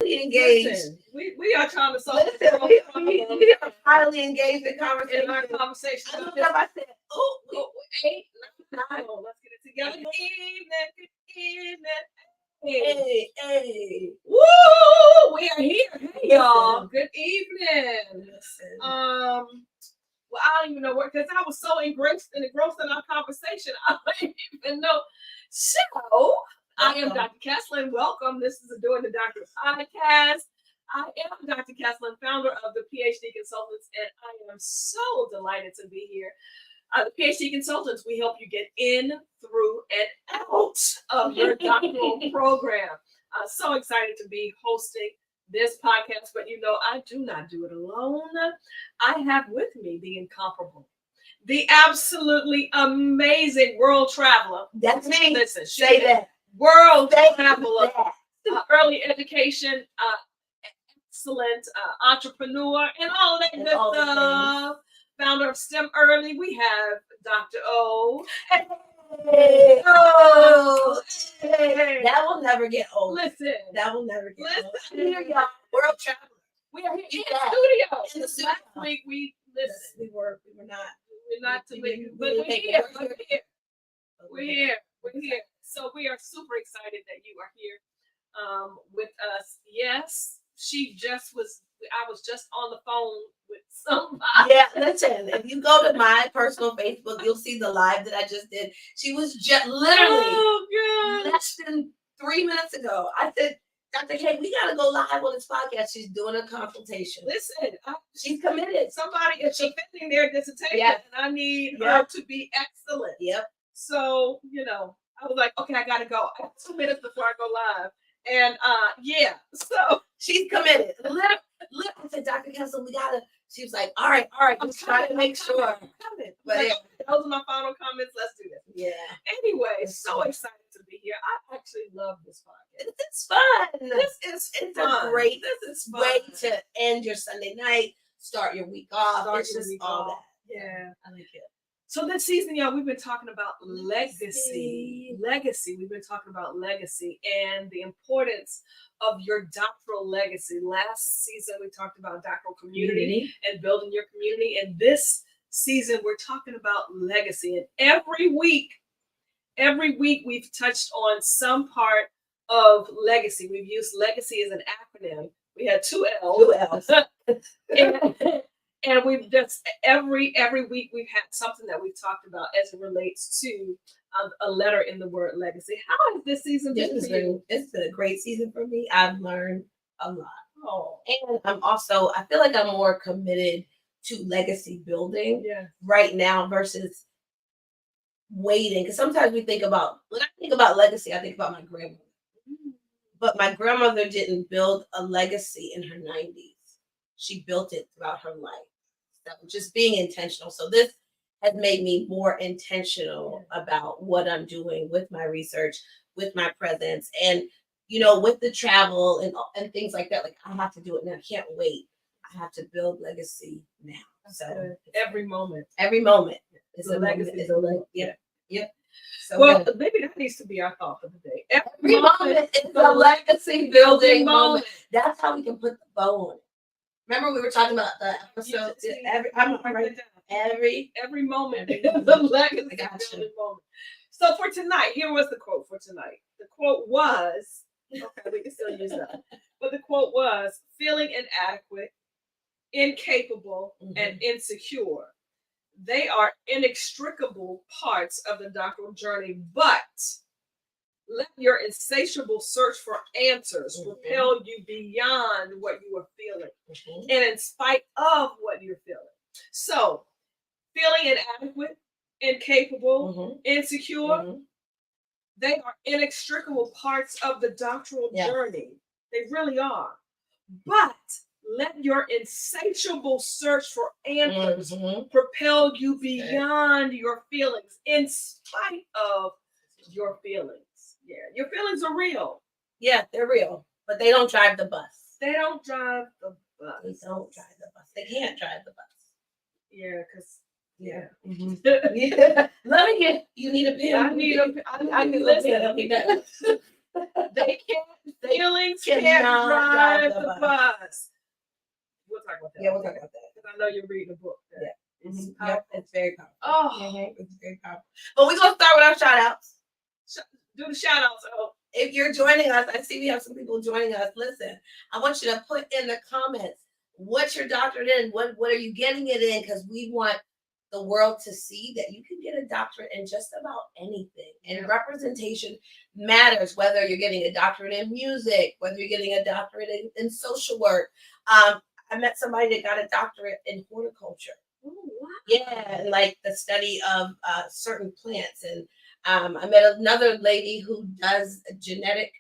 highly engaged. Listen, we are trying to solve we are highly engaged in conversation. our conversation. I looked up, I said, oh, 8, 9. Let's get it together. Good evening. Hey. Woo! We are here. Hey, y'all. Good evening. Well, I don't even know what, because I was so engrossed in our conversation, I don't even know. So, I am Dr. Kesslin. Welcome. This is the Doing the Doctorate Podcast. I am Dr. Kesslin, founder of the PhD Consultants, and I am so delighted to be here. The PhD Consultants, we help you get in, through, and out of your doctoral program. I'm so excited to be hosting this podcast, but I do not do it alone. I have with me the incomparable, the absolutely amazing world traveler. That's me. Listen, say that. World traveler, early education, excellent entrepreneur, and all that good stuff. Founder of STEM Early, we have Dr. O. Hey. That will never get old. Listen. That will never get old. Here, y'all. World traveler. We are here in the studio. Last week we were not. We're not to leave, but we're here. We're here. So we are super excited that you are here with us. Yes, I was just on the phone with somebody. Yeah, listen, if you go to my personal Facebook, you'll see the live that I just did. She was just literally less than 3 minutes ago. I said, Dr. K, we got to go live on this podcast. She's doing a consultation. Listen, she's committed. Somebody is defending their dissertation, and I need her to be excellent. Yep. So, I was like, okay, I got to go. I have 2 minutes before I go live. And so she's committed. I said, Dr. Kessel, she was like, all right. I'm trying to make sure. But those are my final comments. Let's do this. Yeah. Anyway, so excited to be here. I actually love this podcast. It's fun. It's fun. A great way to end your Sunday night, start your week off. It's just all that. Yeah. I like it. So this season, y'all, we've been talking about legacy. We've been talking about legacy and the importance of your doctoral legacy. Last season, we talked about doctoral community and building your community. And this season, we're talking about legacy. And every week, we've touched on some part of legacy. We've used legacy as an acronym. We had 2 L's. And we've just every week we've had something that we've talked about as it relates to a letter in the word legacy. How has this season been for you? It's been a great season for me. I've learned a lot. And I feel like I'm more committed to legacy building right now versus waiting. Because sometimes when I think about legacy, I think about my grandmother. But my grandmother didn't build a legacy in her 90s. She built it throughout her life. Just being intentional. So this has made me more intentional about what I'm doing with my research, with my presence, and with the travel and things like that. Like I have to do it now. I can't wait. I have to build legacy now. So every moment is a legacy. Yep. So maybe that needs to be our thought for the day. Every moment is a legacy building moment. That's how we can put the bow on it. Remember we were talking about the episode. Every moment is a legacy building moment. So for tonight, here was the quote for tonight. The quote was, okay, we can still use that. But the quote was, feeling inadequate, incapable, and insecure. They are inextricable parts of the doctoral journey, but let your insatiable search for answers propel you beyond what you are feeling and in spite of what you're feeling. So, feeling inadequate, incapable, insecure, they are inextricable parts of the doctoral journey. They really are. But let your insatiable search for answers propel you beyond your feelings in spite of your feelings. Yeah, your feelings are real. Yeah, they're real, but they don't drive the bus. They don't drive the bus. They can't drive the bus. Yeah, because Let me get. You need a pen. I need a pen. I need a pen. They can't Feelings can't drive the bus. We'll talk about that. Yeah, we'll talk about that. Because I know you're reading a book. Yeah. It's Yep, it's very powerful. Oh, it's very powerful. But we're gonna start with our shout outs. Do the shout outs. Oh. If you're joining us, I see we have some people joining us. Listen, I want you to put in the comments what's your doctorate in, what are you getting it in? Because we want the world to see that you can get a doctorate in just about anything. And representation matters, whether you're getting a doctorate in music, whether you're getting a doctorate in social work. I met somebody that got a doctorate in horticulture. Oh, wow. Yeah, and like the study of certain plants. And I met another lady who does genetic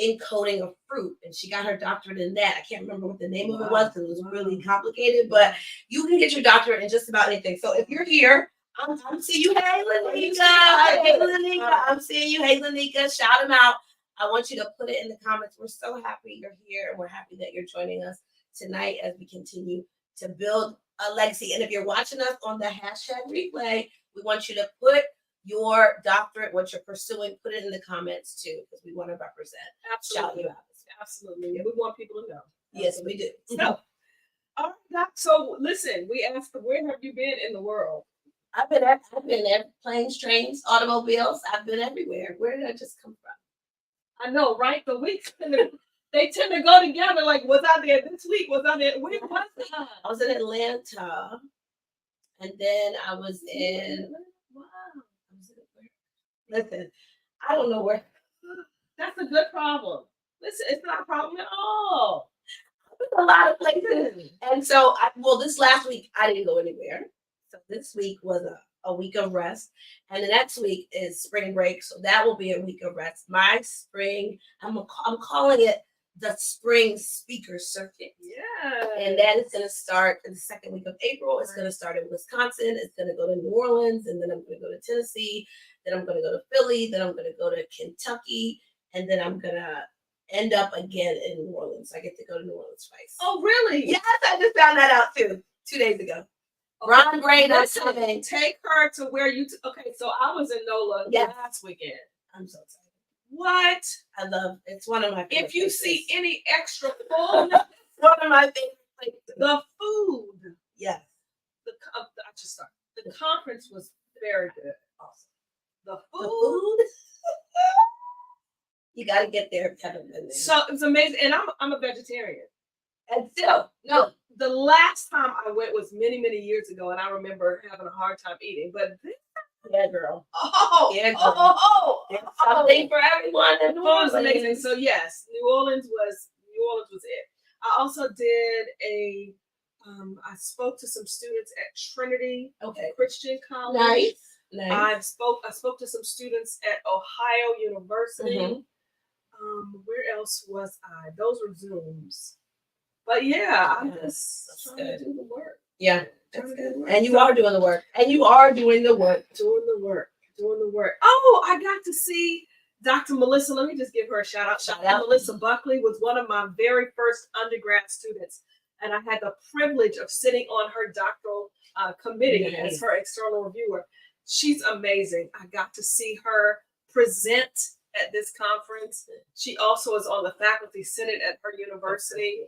encoding of fruit, and she got her doctorate in that. I can't remember what the name of it was because it was really complicated, but you can get your doctorate in just about anything. So if you're here, I'm seeing you. Hey, Lanika. Hey, Lanika. I'm seeing you. Hey, Lanika. Shout them out. I want you to put it in the comments. We're so happy you're here, and we're happy that you're joining us tonight as we continue to build a legacy. And if you're watching us on the hashtag replay, we want you to put your doctorate, what you're pursuing, put it in the comments too, because we want to represent. Absolutely. Shout you out. Absolutely. We want people to know. Yes, we do. So, all right, Doc, so listen, we asked, where have you been in the world? I've been at planes, trains, automobiles. I've been everywhere. Where did I just come from? I know, right? The weeks they tend to go together. Like, was I there this week? Was I there? Where was I? I was in Atlanta, and then I was in. Wow. Listen, I don't know where. That's a good problem. Listen, it's not a problem at all. A lot of places. And so, this last week, I didn't go anywhere. So this week was a week of rest. And the next week is spring break. So that will be a week of rest. My spring, I'm calling it the spring speaker circuit. Yeah. And that is going to start in the second week of April. It's going to start in Wisconsin. It's going to go to New Orleans. And then I'm going to go to Tennessee. Then I'm going to go to Philly. Then I'm going to go to Kentucky. And then I'm going to end up again in New Orleans. I get to go to New Orleans twice. Oh, really? Yes, I just found that out too, 2 days ago. Okay. Ron Gray, that's coming. Take her to where you. Okay, so I was in NOLA last weekend. I'm so excited. What? I love it's one of my favorite If you places. see any extra food, one of my favorite places. The food. Yes. I just started. The conference was very good. Awesome. The food. You got to get there if you haven't been there. So it's amazing. And I'm a vegetarian. And still, no. The last time I went was many, many years ago, and I remember having a hard time eating. But yeah, girl. There's something for everyone. And New Orleans was amazing. So yes, New Orleans was it. I also did I spoke to some students at Trinity Christian College. Nice. I spoke to some students at Ohio University. Mm-hmm. Where else was I? Those were Zooms. But yeah, I'm just trying to do the work. Yeah, that's good. And you are doing the work. And you are doing the work. Doing the work. Oh, I got to see Dr. Melissa. Let me just give her a shout out. Dr. Melissa Buckley was one of my very first undergrad students. And I had the privilege of sitting on her doctoral committee as her external reviewer. She's amazing. I got to see her present at this conference. She also is on the faculty senate at her university.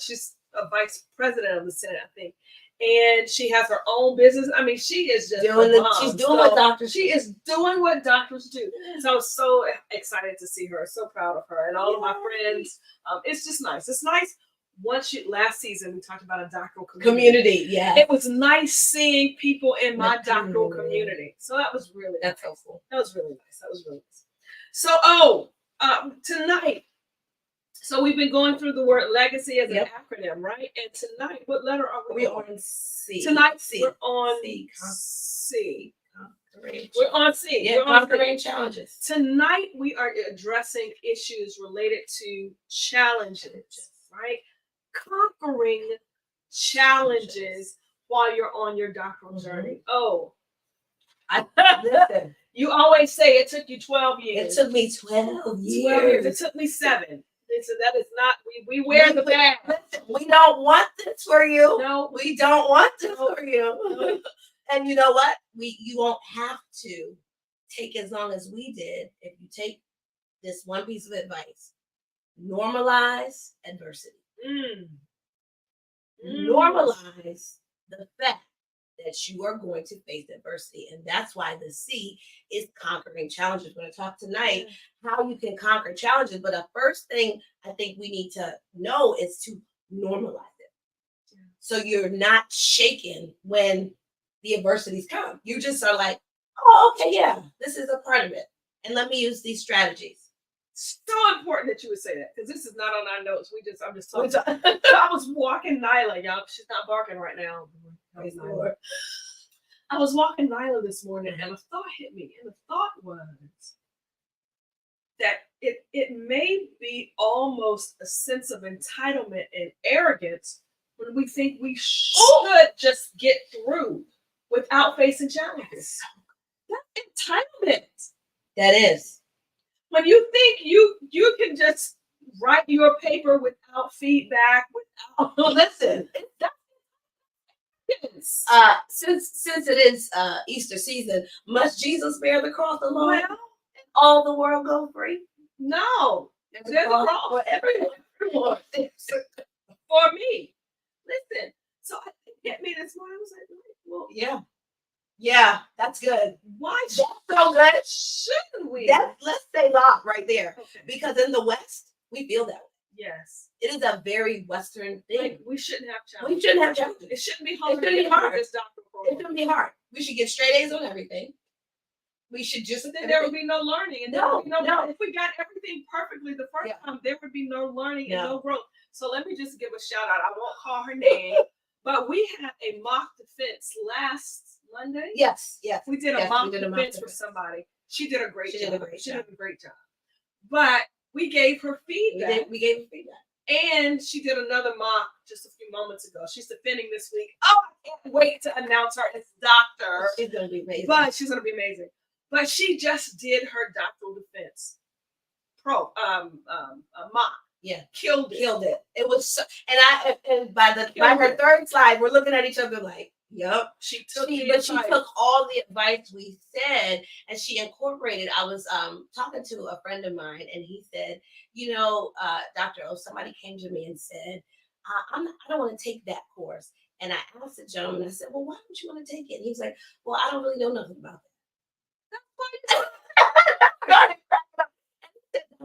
She's a vice president of the senate, I think. And she has her own business. I mean, she is just she's doing what doctors do. She is doing what doctors do. So I was so excited to see her. So proud of her and all of my friends. It's just nice. It's nice. Last season we talked about a doctoral community. Yeah. It was nice seeing people in my doctoral community. So that was really nice. Helpful. That was really nice. So tonight. So we've been going through the word legacy as an acronym, right? And tonight, what letter are we on? We're on C. Tonight C. We're on C. We're on C. Yeah, conquering challenges. Tonight we are addressing issues related to challenges, right? Conquering challenges while you're on your doctoral journey. Oh, listen. You always say it took you 12 years. It took me 12 years. 12 years. It took me 7. So that is not, we wear the badge. We don't want this for you. No. We don't want this for you. No. And you know what? You won't have to take as long as we did if you take this one piece of advice. normalize adversity. Mm. Normalize the fact that you are going to face adversity. And that's why the C is conquering challenges. We're going to talk tonight how you can conquer challenges. But the first thing I think we need to know is to normalize it. Yeah. So you're not shaken when the adversities come. You just are like, oh, okay, yeah, this is a part of it. And let me use these strategies. So important that you would say that, because this is not on our notes. I'm just talking. I was walking Nyla, y'all. She's not barking right now. I was walking Nyla this morning, and a thought hit me. And the thought was that it may be almost a sense of entitlement and arrogance when we think we should just get through without facing challenges. That's entitlement. That is. When you think you can just write your paper without feedback, without listen. Since it is Easter season, must Jesus bear the cross alone? Well, and all the world go free? No, there's a cross for everyone. For me, listen. So it hit me this morning. I was like, well, yeah, that's good. Why? That's so good. Shouldn't we? Let's say lock right there, because in the West we feel that way. Yes. It is a very Western thing. Like, we shouldn't have challenges. We shouldn't have challenges. It shouldn't be hard. It shouldn't be hard. This doctoral program. It shouldn't be hard. We should get straight A's on everything. We should just. But then there would be no learning, and no. If we got everything perfectly the first time, there would be no learning and no growth. So let me just give a shout out. I won't call her name, but we had a mock defense last Monday. Yes. We did a mock defense for somebody. She did a great job. She did a great job. But we gave her feedback. We gave her feedback. And she did another mock just a few moments ago. She's defending this week. Oh, I can't wait to announce her as doctor. She's going to be amazing. She's going to be amazing. But she just did her doctoral defense mock. Yeah, killed it. It was so, and by her third slide, we're looking at each other like, "Yup." She took all the advice we said and she incorporated. I was talking to a friend of mine, and he said, Dr. O, somebody came to me and said, I don't want to take that course. And I asked the gentleman, I said, well, why don't you want to take it? And he was like, well, I don't really know nothing about that.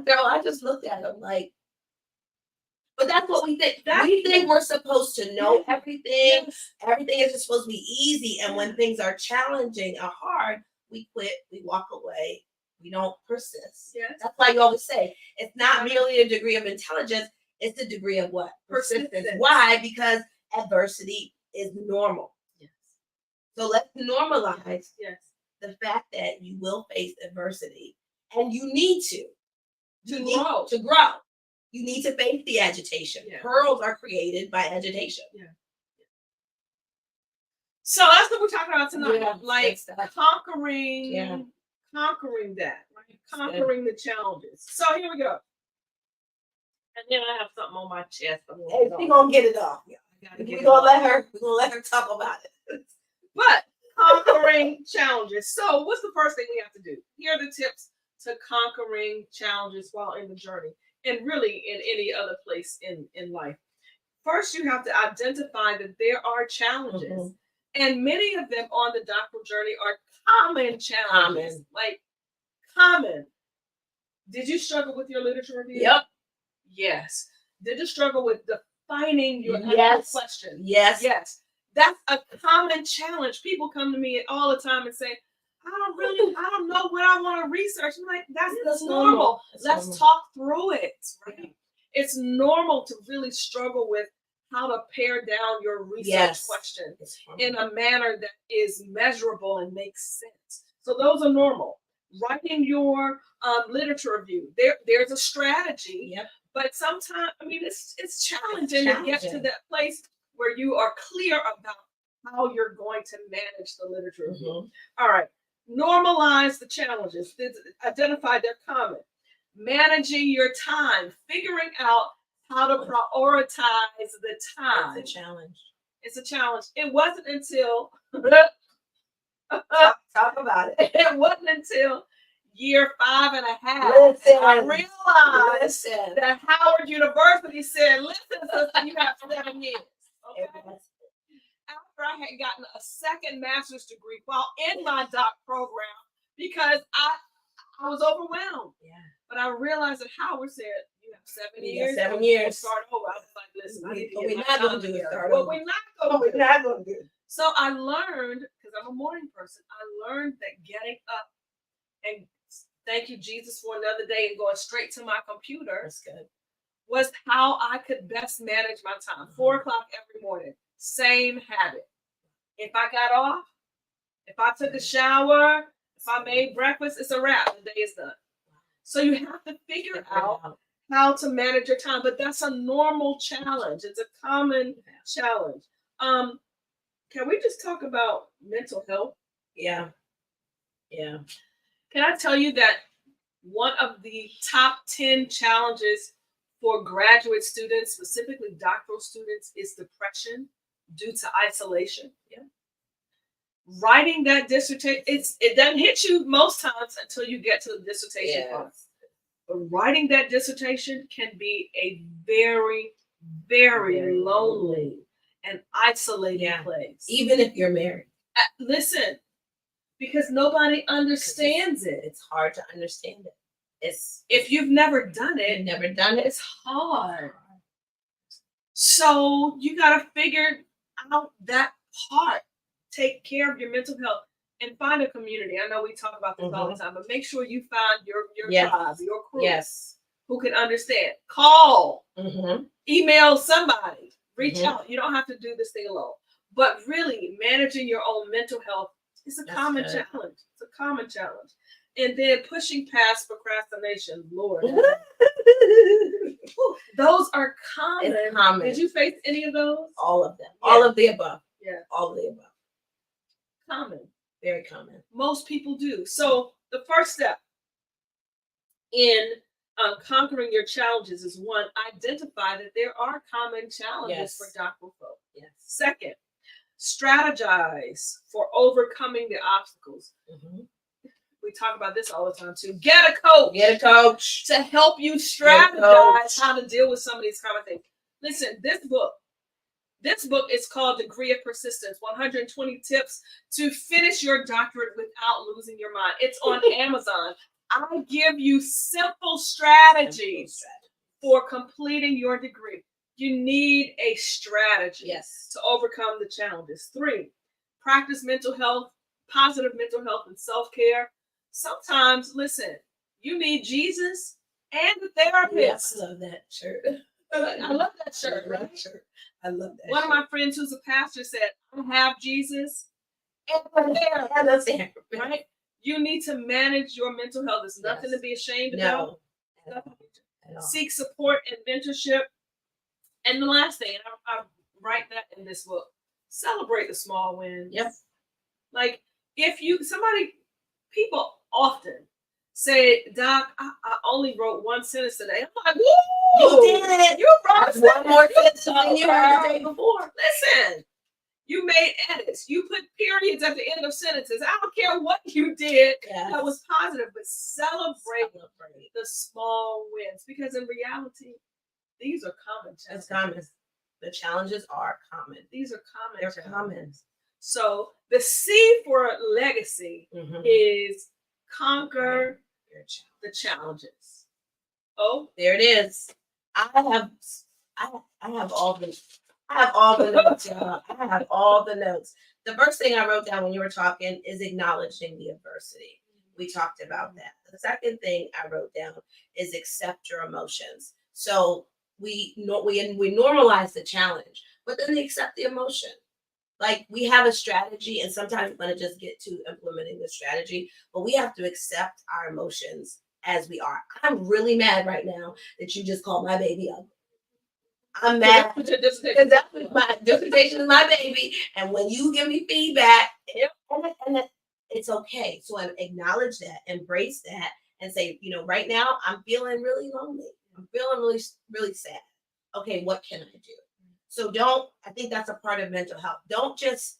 Girl, I just looked at him like, but that's what we think. We think we're supposed to know everything. Yes. Everything is just supposed to be easy. And when things are challenging or hard, we quit, we walk away, we don't persist. Yes. That's why you always say it's not merely a degree of intelligence, it's the degree of what? Persistence. Why? Because adversity is normal. Yes. So let's normalize the fact that you will face adversity, and you need to grow. You need to face the agitation. Yeah. Pearls are created by agitation. Yeah. So that's what we're talking about tonight. Conquering that, right? Conquering the challenges. So here we go. And then I have something on my chest. She's gonna get it off. We're gonna let her talk about it. But conquering challenges. So what's the first thing we have to do? Here are the tips to conquering challenges while in the journey, and really in any other place in life. First, you have to identify that there are challenges, and many of them on the doctoral journey are common challenges. Common. Did you struggle with your literature review? Yep. Yes. Did you struggle with defining your question? Yes. Yes. That's a common challenge. People come to me all the time and say, I don't know what I want to research. I'm like, that's normal. Let's talk through it. Right? It's normal to really struggle with how to pare down your research question in a manner that is measurable and makes sense. So those are normal. Writing your literature review, there's a strategy, but sometimes, it's challenging to get to that place where you are clear about how you're going to manage the literature review. All right. Normalize the challenges. Identify they're common. Managing your time. Figuring out how to prioritize the time. It's a challenge. It's a challenge. It wasn't until talk about it. It wasn't until year 5.5, Listen, I realized that Howard University said, listen, sister, you have 7 years. Okay. After I had gotten a second master's degree while in my doc program, because I was overwhelmed. Yeah. But I realized that Howard said, you have 7 years. 7 years. Start over. I was like, listen, I need to get my time together. What we're not going to do. So I learned, because I'm a morning person, I learned that getting up and thank you, Jesus, for another day and going straight to my computer. That's good. Was how I could best manage my time. 4 o'clock every morning. Same habit. If I got off, if I took a shower, if I made breakfast, it's a wrap. The day is done. So you have to figure out how to manage your time. But that's a normal challenge. It's a common challenge. Can we just talk about mental health? Yeah. Yeah. Can I tell you that one of the top 10 challenges for graduate students, specifically doctoral students, is depression due to isolation? Yeah. Writing that dissertation, it doesn't hit you most times until you get to the dissertation part. But writing that dissertation can be a very, very lonely and isolating place. Even if you're married. Listen, because nobody understands it. It's hard to understand it. If you've never done it, it's hard. So you got to figure out that part. Take care of your mental health and find a community. I know we talk about this all the time, but make sure you find your tribe, your crew, who can understand. Call, email somebody, reach out. You don't have to do this thing alone. But really, managing your own mental health is a common challenge. It's a common challenge. And then pushing past procrastination, Lord. Those are common. It's common. Did you face any of those? All of them. Yeah. All of the above. Yeah. All of the above. Common. Very common. Most people do. So the first step in conquering your challenges is, one, identify that there are common challenges for doctoral folk. Yes. Second, strategize for overcoming the obstacles. We talk about this all the time too. Get a coach. Get a coach to help you strategize how to deal with some of these common things. Listen, this book is called Degree of Persistence, 120 Tips to Finish Your Doctorate Without Losing Your Mind. It's on Amazon. I give you simple strategies for completing your degree. You need a strategy to overcome the challenges. 3, practice mental health, positive mental health and self-care. Sometimes, listen, you need Jesus and the therapist. Yeah, I love that shirt. I love that shirt, right? I love that. One of my friends who's a pastor said, I have Jesus and the therapist, right? You need to manage your mental health. There's nothing to be ashamed about. Seek support and mentorship. And the last thing, and I write that in this book, celebrate the small wins. Yep. Like, people often say, Doc, I only wrote 1 sentence today. I'm like, woo! You did it. You wrote one more sentence than you heard the day before. Listen, you made edits. You put periods at the end of sentences. I don't care what you did that was positive, but celebrate the small wins. Because in reality, these are common challenges. It's common. The challenges are common. These are common. They're common. So the C for legacy is conquer the challenges. Oh, there it is. I have all the notes, y'all. I have all the notes. The first thing I wrote down when you were talking is acknowledging the adversity. We talked about that. The second thing I wrote down is accept your emotions. So we normalize the challenge, but then they accept the emotion. Like, we have a strategy, and sometimes we're going to just get to implementing the strategy, but we have to accept our emotions as we are. I'm really mad right now that you just called my baby ugly. I'm mad because my dissertation is my baby, and when you give me feedback, and it's okay. So I acknowledge that, embrace that, and say, right now I'm feeling really lonely. I'm feeling really, really sad. Okay, what can I do? So I think that's a part of mental health. Don't just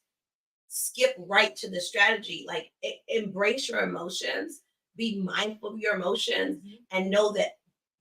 skip right to the strategy. Like, embrace your emotions be mindful of your emotions and know that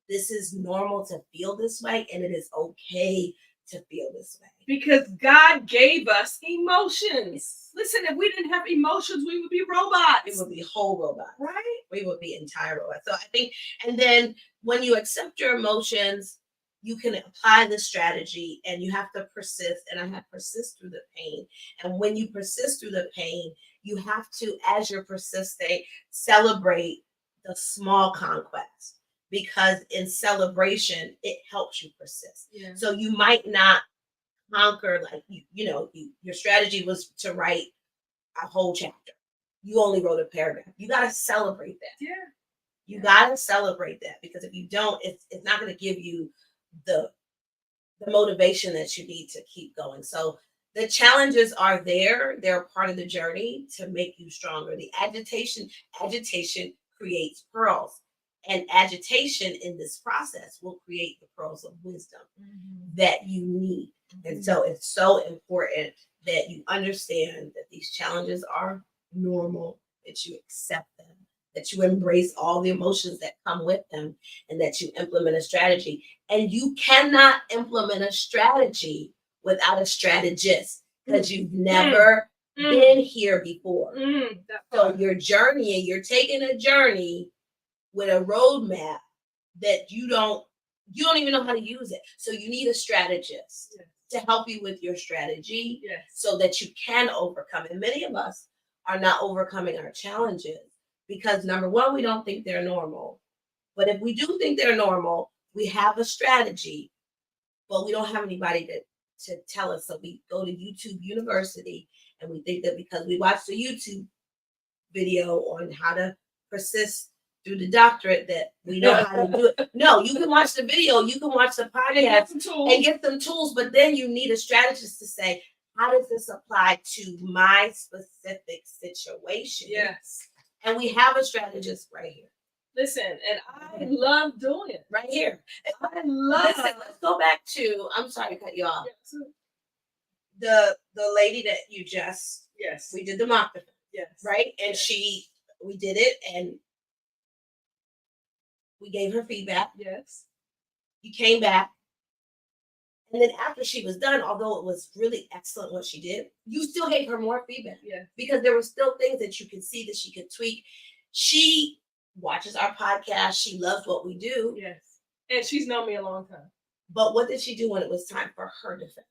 this is normal to feel this way and it is okay to feel this way. Because God gave us emotions. Listen, if we didn't have emotions, we would be robots. We would be whole robots. Right? We would be entire robots. So I think, and then when you accept your emotions, you can apply the strategy and you have to persist. And I have persist through the pain. And when you persist through the pain, you have to, as you're persisting, celebrate the small conquest. Because in celebration, it helps you persist. Yeah. So you might not conquer, like, your strategy was to write a whole chapter. You only wrote a paragraph. You got to celebrate that. Yeah. You got to celebrate that, because if you don't, it's not going to give you the motivation that you need to keep going. So the challenges are there. They're part of the journey to make you stronger. The agitation creates pearls. And agitation in this process will create the pearls of wisdom that you need. And so it's so important that you understand that these challenges are normal, that you accept them, that you embrace all the emotions that come with them, and that you implement a strategy. And you cannot implement a strategy without a strategist, because you've never been here before. So your journey, and you're taking a journey with a roadmap that you don't even know how to use it. So you need a strategist to help you with your strategy so that you can overcome. And many of us are not overcoming our challenges because, number one, we don't think they're normal. But if we do think they're normal, we have a strategy, but we don't have anybody to tell us. So we go to YouTube University, and we think that because we watched a YouTube video on how to persist through the doctorate that we know how to do it. No, you can watch the video, you can watch the podcast and get some tools, but then you need a strategist to say, how does this apply to my specific situation? Yes. And we have a strategist right here. Listen, and I love doing it. Right here. I love it. Let's go back to, I'm sorry to cut you off. The lady that you just, we did the mock defense. Yes. Right? And we did it, and we gave her feedback. Yes. You came back. And then after she was done, although it was really excellent what she did, you still gave her more feedback. Yeah. Because there were still things that you could see that she could tweak. She watches our podcast. She loves what we do. Yes. And she's known me a long time. But what did she do when it was time for her defense?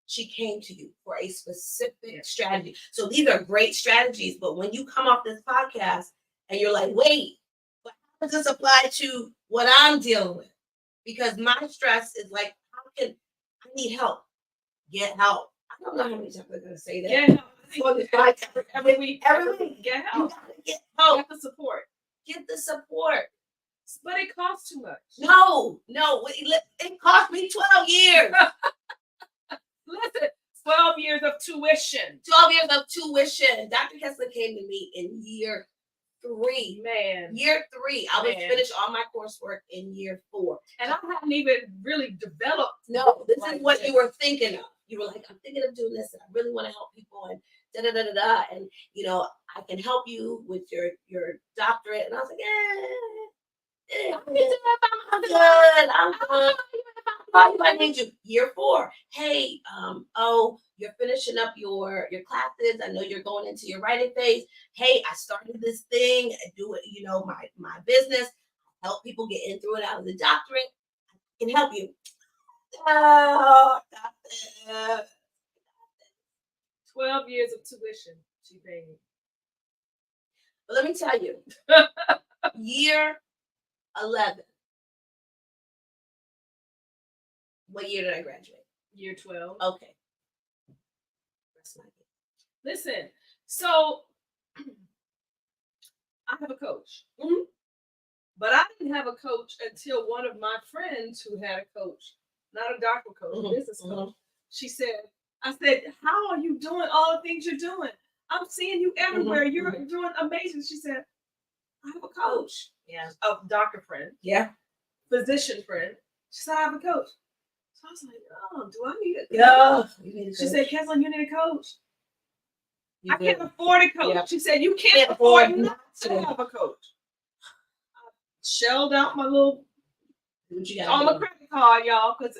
She came to you for a specific strategy. So these are great strategies. But when you come off this podcast and you're like, wait, but how does this apply to what I'm dealing with? Because my stress is like, I need help. Get help. I don't know how many times I'm going to say that. Get help. Every week. Get help. You gotta get help. Get the support. Get the support. But it costs too much. No. It cost me 12 years. Listen, 12 years of tuition. 12 years of tuition. Dr. Kessler came to me in year 3. Man. Year 3. I was finished all my coursework in year 4. And I hadn't even really developed. No, this is what you were thinking of. You were like, I'm thinking of doing this, and I really want to help people, and da-da-da-da-da. And, I can help you with your doctorate. And I was like, I'm good. I need you. Year 4. Hey, you're finishing up your classes. I know you're going into your writing phase. Hey, I started this thing. I do it, my business. I help people get in through and out of the doctorate. I can help you. Oh, 12 years of tuition she paid me. But let me tell you, year 11. What year did I graduate? Year 12. Okay. That's not good. Listen, so I have a coach. Mm-hmm. But I didn't have a coach until one of my friends who had a coach, not a doctoral coach, a business coach. She said, I said, how are you doing all the things you're doing? I'm seeing you everywhere. You're doing amazing. She said, I have a coach. Yeah. A doctor friend. Yeah. Physician friend. She said, I have a coach. So I was like, oh, do I need a coach? Yeah. She said, Keslin, you need a coach. I can't afford a coach. Yeah. She said, you can't afford not to have a coach. shelled out my little on my credit card, y'all, because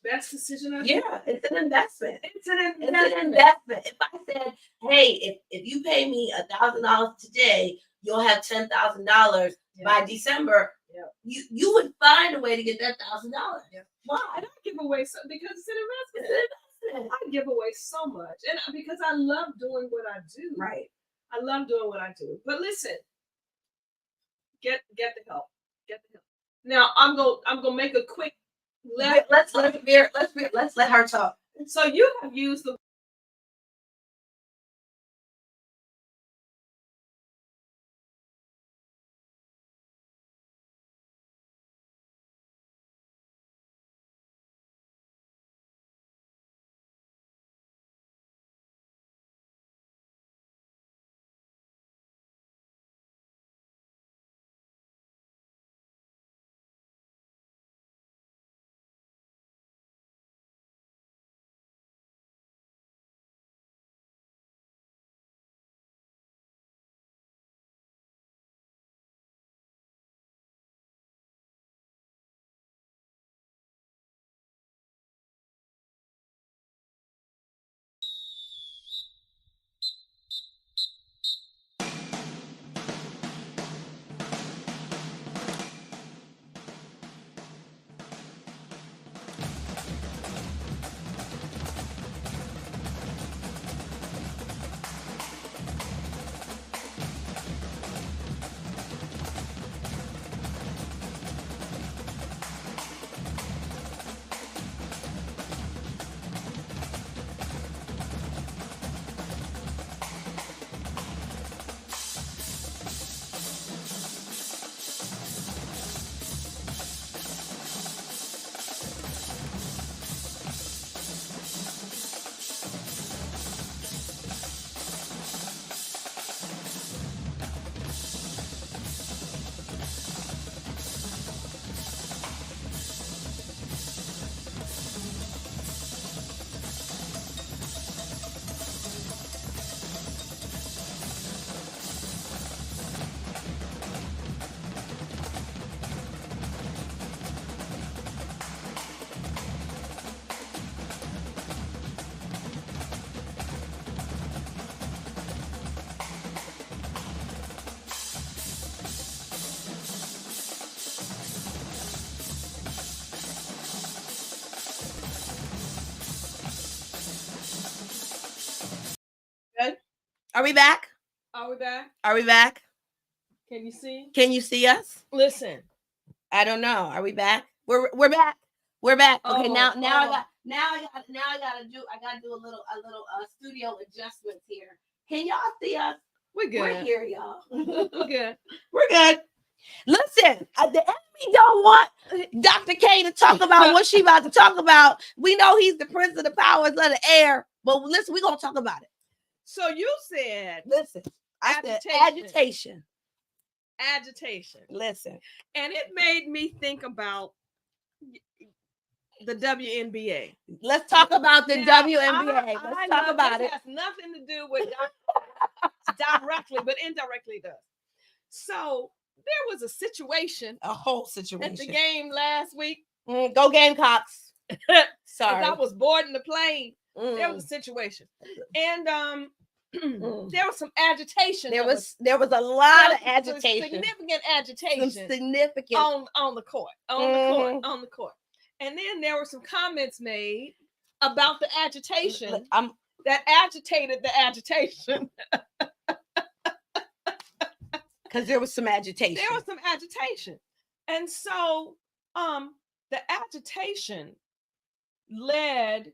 best decision I made. Yeah, it's an investment. It's an investment. If I said, hey, if you pay me $1,000 today, you'll have $10,000 by December. Yeah. You would find a way to get that $1,000. Yeah. Why? And I give away because it's an investment. I give away so much, and because I love doing what I do. Right. I love doing what I do. But listen, get the help. Get the help. Now I'm gonna make a quick. Let's let her talk. So you have used the. Are we back? Are we back? Are we back? Can you see? Can you see us? Listen. I don't know. Are we back? We're back. We're back. Okay, now I gotta do a little studio adjustments here. Can y'all see us? We're good. We're here, y'all. We're good. We're good. Listen, the enemy don't want Dr. K to talk about what she about to talk about. We know he's the prince of the powers of the air, but listen, we're gonna talk about it. So you said, listen, I said agitation. Listen. And it made me think about the WNBA. Let's talk about the WNBA. Let's talk about it. It has nothing to do with directly, but indirectly does. So there was a whole situation at the game last week. Go Gamecocks. Sorry. As I was boarding the plane. There was a situation, and there was some agitation. There was a lot of agitation, significant agitation, significant on the court, on the court. And then there were some comments made about the agitation that agitated the agitation. Because there was some agitation. There was some agitation, and so the agitation led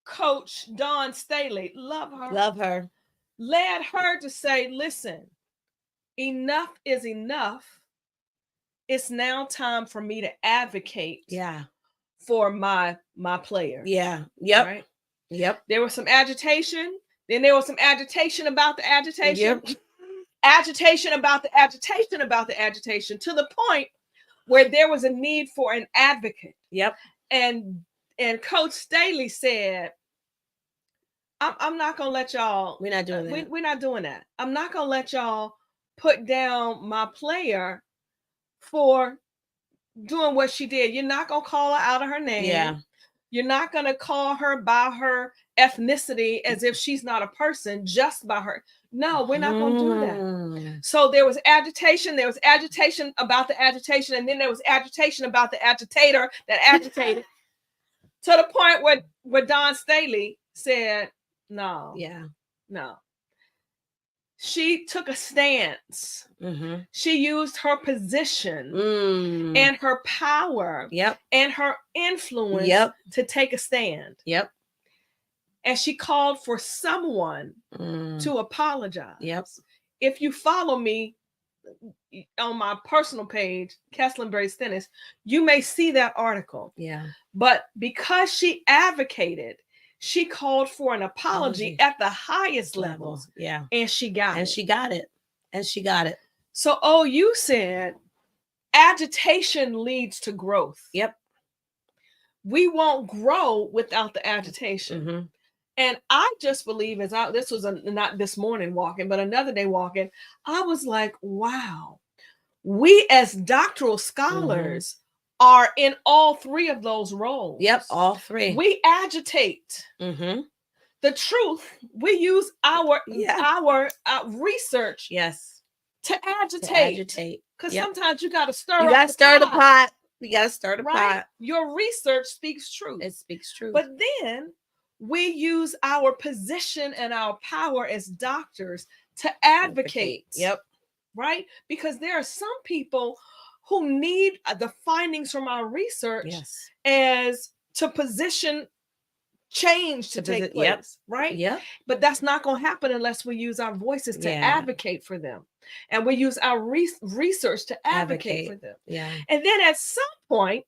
Coach Dawn Staley, love her, led her to say, listen, enough is enough. It's now time for me to advocate for my player. Yeah. Yep. Right? Yep. There was some agitation. Then there was some agitation about the agitation. Yep. Agitation about the agitation about the agitation, to the point where there was a need for an advocate. Yep. And Coach Staley said, I'm not going to let y'all. We're not doing that. We're not doing that. I'm not going to let y'all put down my player for doing what she did. You're not going to call her out of her name. Yeah. You're not going to call her by her ethnicity as if she's not a person just by her. No, we're not going to do that. So there was agitation. There was agitation about the agitation. And then there was agitation about the agitator that agitated to the point where Don Staley said, no. Yeah. No. She took a stance. She used her position and her power and her influence to take a stand. And she called for someone to apologize. If you follow me on my personal page, Kesslin Brace Dennis, you may see that article. But because she advocated, she called for an apology at the highest levels. And she got it. So, you said agitation leads to growth. We won't grow without the agitation. And I just believe this was not this morning walking, but another day walking, I was like, wow, we as doctoral scholars are in all three of those roles. All three. We agitate. The truth, we use our research to agitate. Because sometimes you got to stir up the pot. You got to stir the pot. Your research speaks truth. It speaks truth. But then we use our position and our power as doctors to advocate. Right? Because there are some people who need the findings from our research as to position change to take place, right? But that's not going to happen unless we use our voices to advocate for them. And we use our research to advocate for them. And then at some point,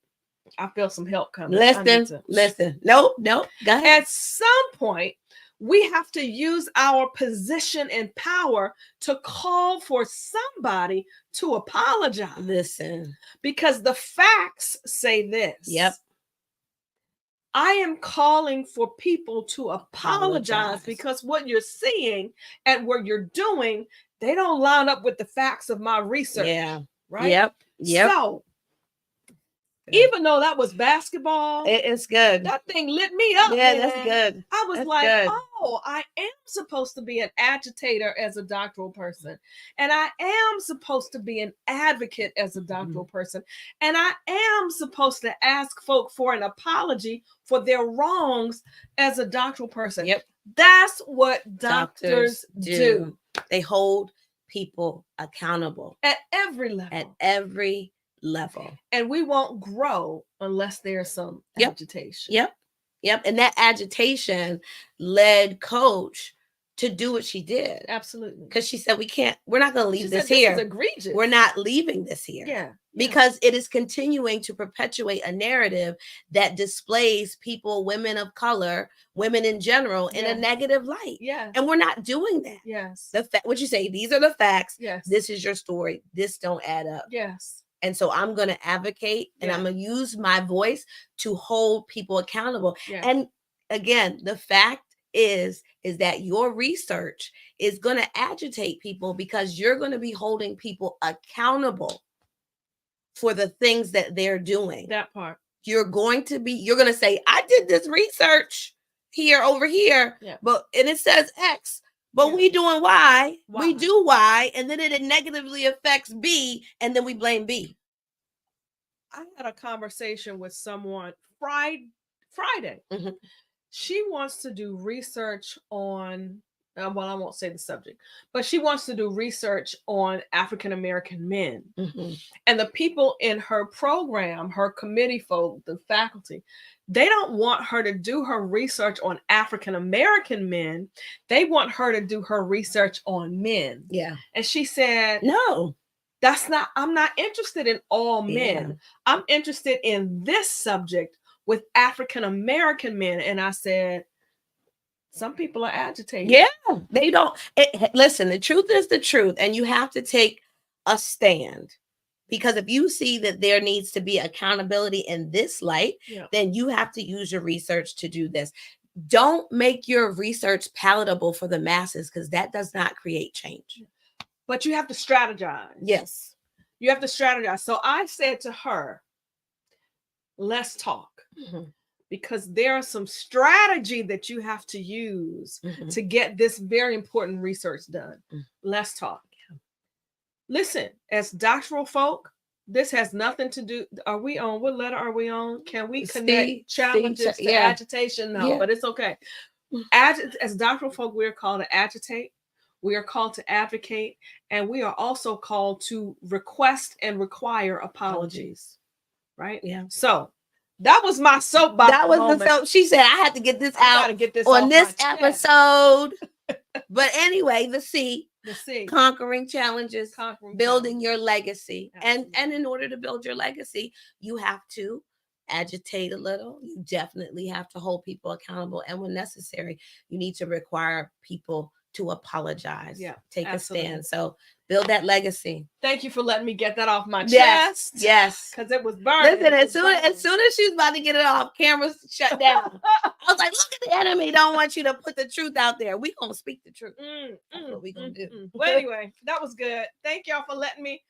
I feel some help coming. Listen. No, go ahead. At some point, we have to use our position and power to call for somebody to apologize. Listen. Because the facts say this. I am calling for people to apologize because what you're seeing and what you're doing, they don't line up with the facts of my research. Right? So, even though that was basketball, it's good. That thing lit me up. Yeah, that's good. I was I am supposed to be an agitator as a doctoral person. And I am supposed to be an advocate as a doctoral person. And I am supposed to ask folk for an apology for their wrongs as a doctoral person. That's what doctors do. They hold people accountable. At every level. And we won't grow unless there's some agitation. And that agitation led Coach to do what she did. Absolutely. Because she said, we're not going to leave this here. This is egregious. We're not leaving this here. Because it is continuing to perpetuate a narrative that displays people, women of color, women in general, in a negative light. And we're not doing that. What you say, these are the facts. This is your story. This don't add up. And so I'm going to advocate and I'm going to use my voice to hold people accountable. And again, the fact is that your research is going to agitate people because you're going to be holding people accountable for the things that they're doing. That part. You're going to say, I did this research over here, but and it says X. But we doing Y, we do Y, and then it negatively affects B, and then we blame B. I had a conversation with someone Friday. She wants to do research on, I won't say the subject, but she wants to do research on African-American men. And the people in her program, her committee folk, the faculty, they don't want her to do her research on African-American men. They want her to do her research on men. And she said, no, I'm not interested in all men. I'm interested in this subject with African-American men. And I said, some people are agitated. They don't. Listen, the truth is the truth. And you have to take a stand. Because if you see that there needs to be accountability in this light, then you have to use your research to do this. Don't make your research palatable for the masses because that does not create change. but you have to strategize. Yes. You have to strategize. So I said to her, let's talk. Mm-hmm. Because there are some strategy that you have to use to get this very important research done. Let's talk. Listen, as doctoral folk, this has nothing to do. Are we on? What letter are we on? Can we connect challenges to agitation? No, but it's okay. As doctoral folk, we're called to agitate. We are called to advocate. And we are also called to request and require apologies. Right? Yeah. So that was my soapbox. That was moment. The soap. She said, I had to get this out on this episode. But anyway, the C. Conquering challenges, building your legacy. And in order to build your legacy, you have to agitate a little. You definitely have to hold people accountable. And when necessary, you need to require people to apologize. Yeah, take a stand. So build that legacy. Thank you for letting me get that off my chest. Yes. Because it was burning. Listen, as soon as she was about to get it off, cameras shut down. I was like, look at the enemy. Don't want you to put the truth out there. We're going to speak the truth. That's what we're going to do. Well, anyway, that was good. Thank y'all for letting me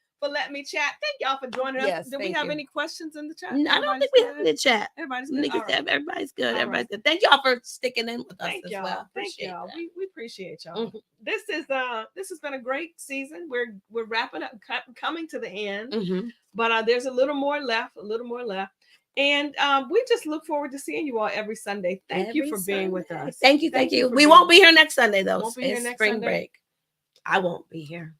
chat. Thank y'all for joining us. Yes, Did we have any questions in the chat? I don't think we have in the chat. Everybody's good. Everybody's good. Everybody's good. Thank y'all for sticking in with us as well. Thank y'all. We appreciate y'all. This has been a great season. We're wrapping up, coming to the end. But there's a little more left. And we just look forward to seeing you all every Sunday. Thank you for being with us. Thank you. We won't be here next Sunday though. It's spring break. I won't be here.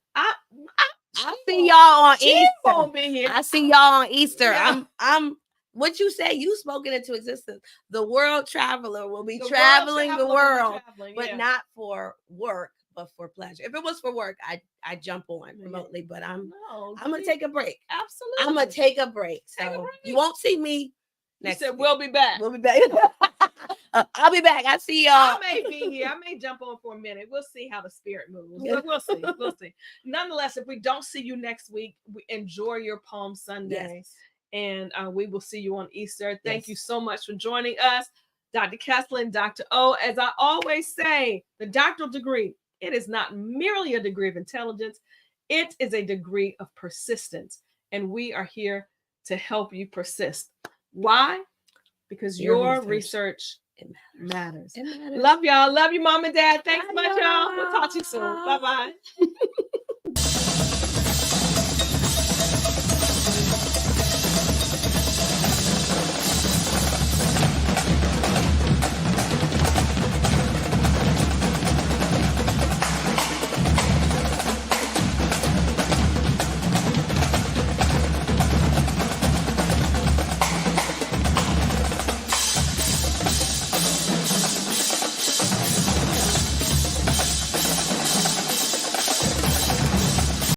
I see y'all on Easter. Won't be here. I see y'all on Easter. Yeah. I'm what you say, you spoken into existence. The world traveler will be traveling the world, but not for work, but for pleasure. If it was for work, I jump on remotely, but I'm gonna take a break. Absolutely. I'm gonna take a break. So you won't see me next week. We'll be back. I'll be back. I see y'all. I may be here. I may jump on for a minute. We'll see how the spirit moves. But we'll see. Nonetheless, if we don't see you next week, we enjoy your Palm Sunday. Yes. And we will see you on Easter. Thank you so much for joining us. Dr. Kesslin, Dr. O. As I always say, the doctoral degree, it is not merely a degree of intelligence. It is a degree of persistence. And we are here to help you persist. Why? Because your research matters. Love y'all. Love you, Mom and Dad. Thanks so much, y'all. We'll talk to you soon. Bye-bye.